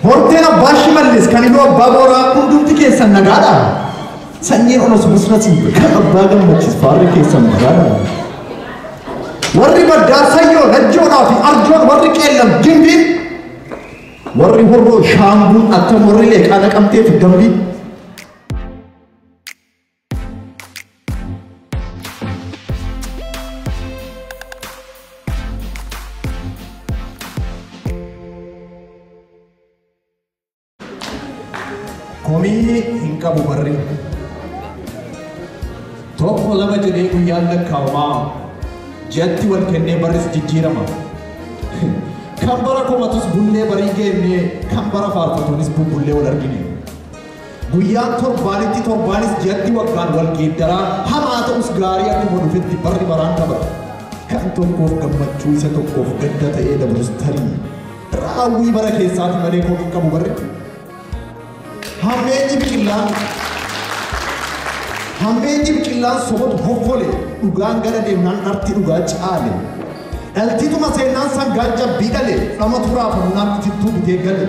Horteena bashi mallis kan inni abbaa booraa hundumti keessan nagaadha. Sanyiin onos musnasi kan abbaa gammachis faarri keessan nagaadha. Warri baddaa sayyoo najjoodhaa fi arjoon warri qeellam jimbiin warri horroo shaambuun akkam warri leeqaa naqamtee fi dambii. Komii hin qabu barri tokko lama jedhee guyyaan lakkaawamaa jetti wal kennee barris jijjiirama kan bara komatus bullee barii geennee kan bara faarfatuunis bubbullee wal argine guyyaan torbaanis jetti waggaan wal geeddaraa hamaa ta'us gaarii akkuma dhufetti barri baraan qabata kan tokkoof gammachuu isa tokkoof gadda ta'ee dabalus tarii raawwii bara keessaati malee komii hin qabu barri. Hammeenyi biqilaan sobatu hoffole dhugaan gala deemnaan dharti dhugaa caale dhaltituma seenaan sangaa jabbii dhale dhama turaa fannaan itittuu bitee gale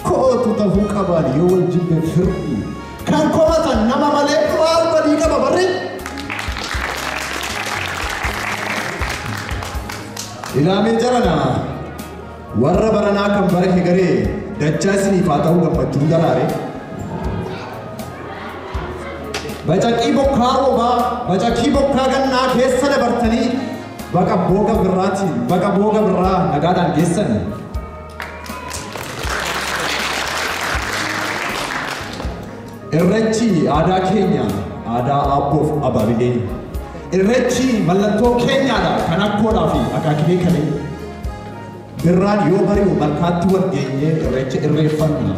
kootu ta'uu qabaan yoo wal jibbe firri kan komatan nama malee maal badii qaba barri. Ilaamee jarana warra baranaa kan bara hegaree dachaa isiniif haa ta'uu gammachuun daraare. Bacaqii bokkaa roobaa bacaqii bokkaa gannaa keessa dabartanii baqa booga birraa nagaadhaan geessan. Irreechi aadaa keenya aadaa abboof abaabilee. Irreechi mallattoo keenyaadha kan akkoodhaa fi akaakilee kalee. Birraan yoo bari'u malkaatti wal geenyee irreecha irreeffanna.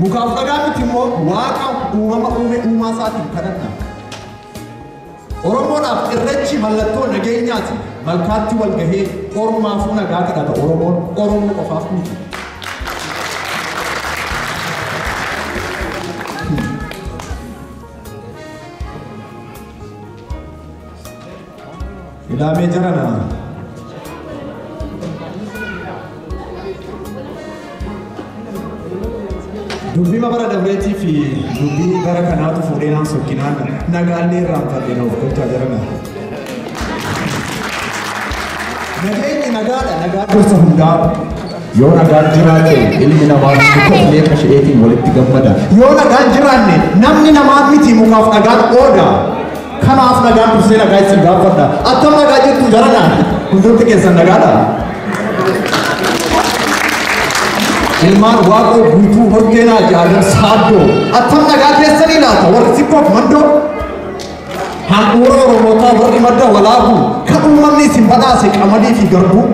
Mukaaf dhagaa miti immoo waaqa uumama uumaa isaatiin kadhanna. Oromoodhaaf irreechi mallattoo nageenyaati. Malkaatti wal gahee ormaafuu nagaa kadhata Oromoon Oromoo qofaaf miti. Ilaamee jarana. Dubbii bara dabreetii fi dubbii bara kanaatu fuudheenaan sokkinaan nagaallee irraan fadheen of gochaa jirana. Nageenyi nagaadha nagaa dursa hundaa. Yoo nagaan jiraate ilmi namaa muka qasha'eetiin walitti gammada. Yoo nagaan jiraanne namni namaa miti mukaaf nagaan ooda. Kanaaf nagaan dursee nagaa isin gaafadha. Attam nagaa jirtu jaranaan hundumti keessan nagaadha. Ilmaan waaqoo guutuu horteenaa jaalan saaddoo attam nagaa keessanii laata warri sikkoof mandoo handhuura oromootaa warri madda walaabuu kan uummanni isin badhaase qamadii fi garbuu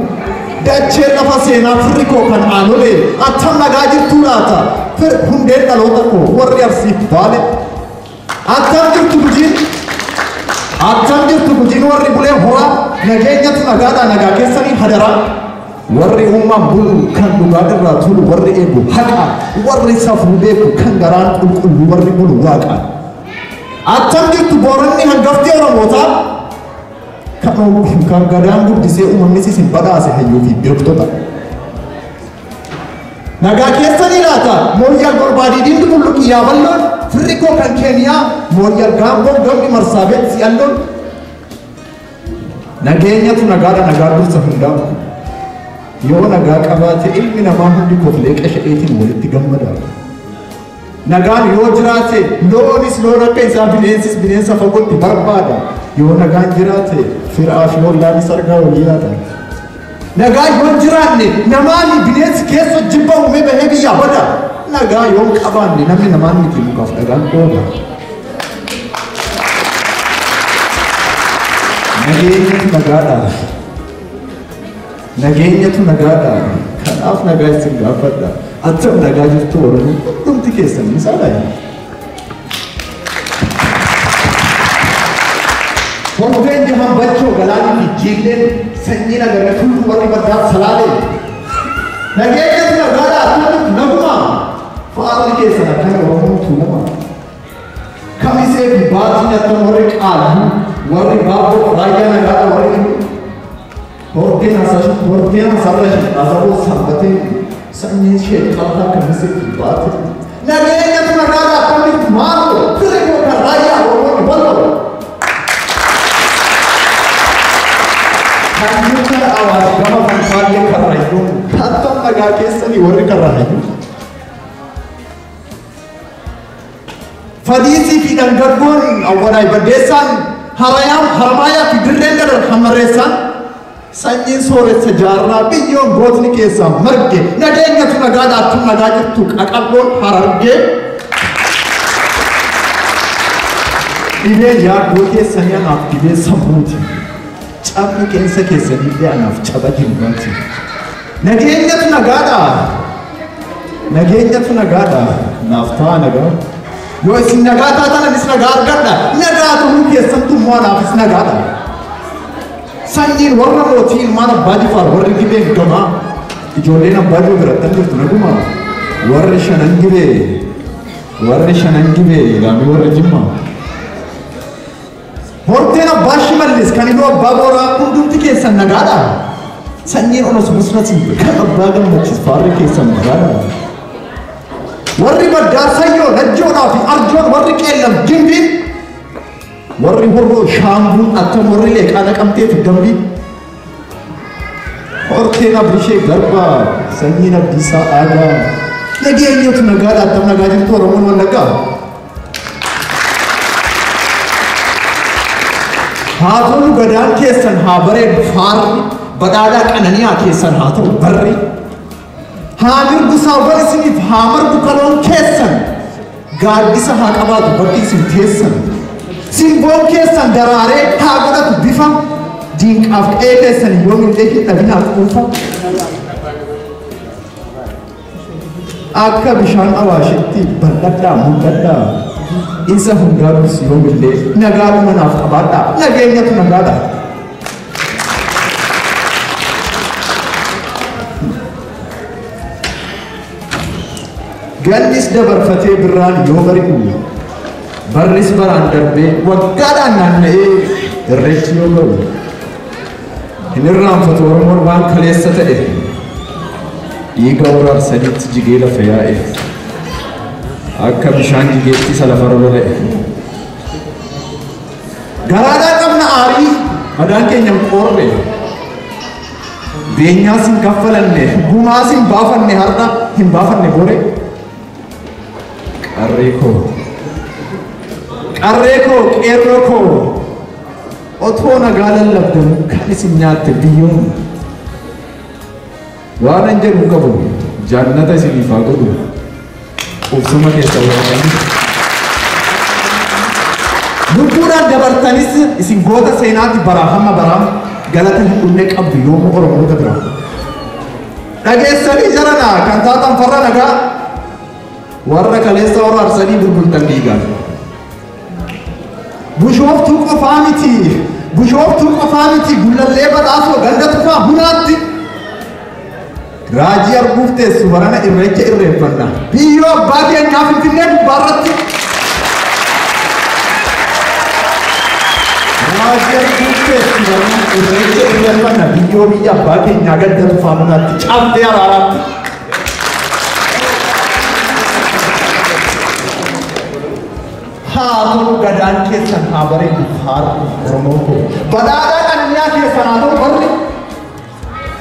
dachee lafa seenaa firri koo kan aanolee attam nagaa jirtuu laata hundeen dhaloota koo warri arsiif baale attam jirtu gujiin warri bulee horaa nageenyatu nagaadhaa nagaa keessanii hadaraa. Warri uumaan bulu kan dhugaa irraa tolu warri eegu haqa warri safuu beeku kan garaan qulqullu warri bulu waaqa. Attam jirtu booranni hangaftii oromootaa kan gadaan guddisee uummannis isin badhaase hayyuu fi beektota. Nagaa keessanii laata mooyyal barbaadii diindu mulluqii yaaballoon firri koo kan keeniyaa mooyyal gaamboo gamni marsaabeet si'alloon. Nageenyatu nagaadha nagaa dursa hundaa. Yoo nagaa qabaate ilmi namaa hundi koflee qasha'eetiin walitti gammada. Nagaan yoo jiraate loonis loon akka isaa bineensis bineensa fagootti barbaada. Yoo nagaan jiraate firaa fi hollaanis argaa walii yaada. Nagaa yoo jiraanne namaani bineensi keessa jibba uumee bahee biyyaa bada. Nagaa yoo qabaanne namni namaan miti mukaaf dhagaan oola. Nageenyatu nagaadha. Nageenyatu nagaadha. Kanaaf nagaa isin gaafadha. Attam nagaa jirtu Oromoo hundumti keessan misaadha. Horteen jahan bachoo galaanii fi jiilleen sanyii nagarra tullu warri baddaa salaalee. Nageenyatu nagaadha. Attam naguma. Faarri keessan akkana Oromoo tuulama. Kamisee fi baatiin attam warri qaaluu warri baaboo raayyaa nagaadha warri Horteen asarrashi asaboo sabbatee Sanyi sheeqataa kan sitti baate. Nageenyatu magaalaa akkamitti maaloo firee kan raayyaa Oromoo bal'oo. Kan muka Awaash gama Fanfaallee Karrayyuu hattan nagaa keessanii warri Karrayyuu. Fadiisii fi dhangaggoon awwaalaa baddeessaan Haramaayaa fi Dirreen Gadar Hammareessaan sanyiin sooressa jaarraa biyyoon gootni keessaa marge nageenyatu nagaadhaa akkuma nagaa jirtu qaqalloon Harargee dhibee yaaddoo keessanii anaaf dhibee sammuuti cabni qeensa keessanii anaaf caba jirbaati nageenyatu nagaadhaa naaf ta'a nagaa yoo isin nagaa taatan anis nagaa argadha nagaa ta'uu keessattummoo anaafis nagaadha. Sanyiin warra mootiin mana baadifaa warri gibeen gamaa ijoolleen abbaaduu birattan jirtu naguma warri shanan gibee gaamii warra jimmaa horteen abbaa shimallis kan inni abbaa booraa hundumti keessan nagaadha sanyiin onos musrasin kan abbaa gammachis faarri keessan nagaadha warri baddaa sayyoo najjoodhaa fi arjoon warri qeellam jimbiin warri horroo shaambuun akkam warri leeqaa naqamtee fi dambii horteen abrishee garbaa sanyiin abdiisaa aadaa nageenyatu nagaadhaa akkam nagaa jirtu Oromoon Wallaggaa haa ta'u gadaan keessan haa bareedu faarri badhaadhaa qananiyaa keessan haa ta'u barri haa mirgu saawwan isiniif haa margu kaloon keessan gaaddisa haa qabaatu bakki isin teessan simboon keessan daraaree haa godhatu bifa diinqaaf qe'ee keessan yoomillee hidhabinaaf dhuunfa akka bishaan Awaashitti bal'adhaa mul'adhaa isa hundaa dursi yoomillee nagaadhuma naaf qabaadhaa nageenyatu nagaadha. Gannis dabarfatee birraan yoo bari'u barris baraan darbee waggaadhaan naanna'ee irreechi yoo ga'u hin irraanfatu Oromoon waan kaleessa ta'e dhiiga waraarsanitti jigee lafa yaa'e akka bishaan jigeetti isa lafa lola'e garaadhaa qabna aarii madaan keenyan qoorre beenyaas hin kaffalanne gumaas hin baafanne har'a hin baafanne bore qarreekoo qeerrookoo otoo nagaa lallabdan kan isin nyaatte biyyoon waan an jedhu qabu jaannata isiniif haa godhu qubsuma keessa waaqanii lubbuudhaan dabartanis isin goota seenaatti baraa hamma baraa galata hin dhumne qabdu yoomuu Oromoota biraa dhageessanii jaranaa kan taatan farra nagaa warra kaleessa waraarsanii bulbultan dhiigaan bushooftuu qofaa miti gullallee badhaasoo ganda tufaa hunaatti raajii arguuf teessu barana irreecha irreeffanna biyyoo abbaa keenyaa Finfinnee gubbaarratti raajii arguuf teessu barana irreecha irreeffanna biyyoo biyya abbaa keenyaa ganda tufaa hunaatti caaftee araaraatti haa ta'u gadaan keessan haa bareedu haara Oromoo koo badhaadhaa qananiyaa keessan haa ta'u barri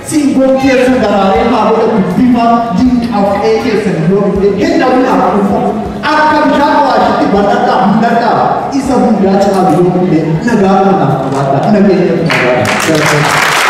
simboon keessan daraaree haa godhatu bifa diinqaaf qe'ee keessan yoo illee hin dhabinaaf dhufa akka bishaan Awaashitti bal'adhaa mul'adhaa isa hundaa caalu yoo illee nagaa naaf qabaadhaa nageenyatu nagaadha.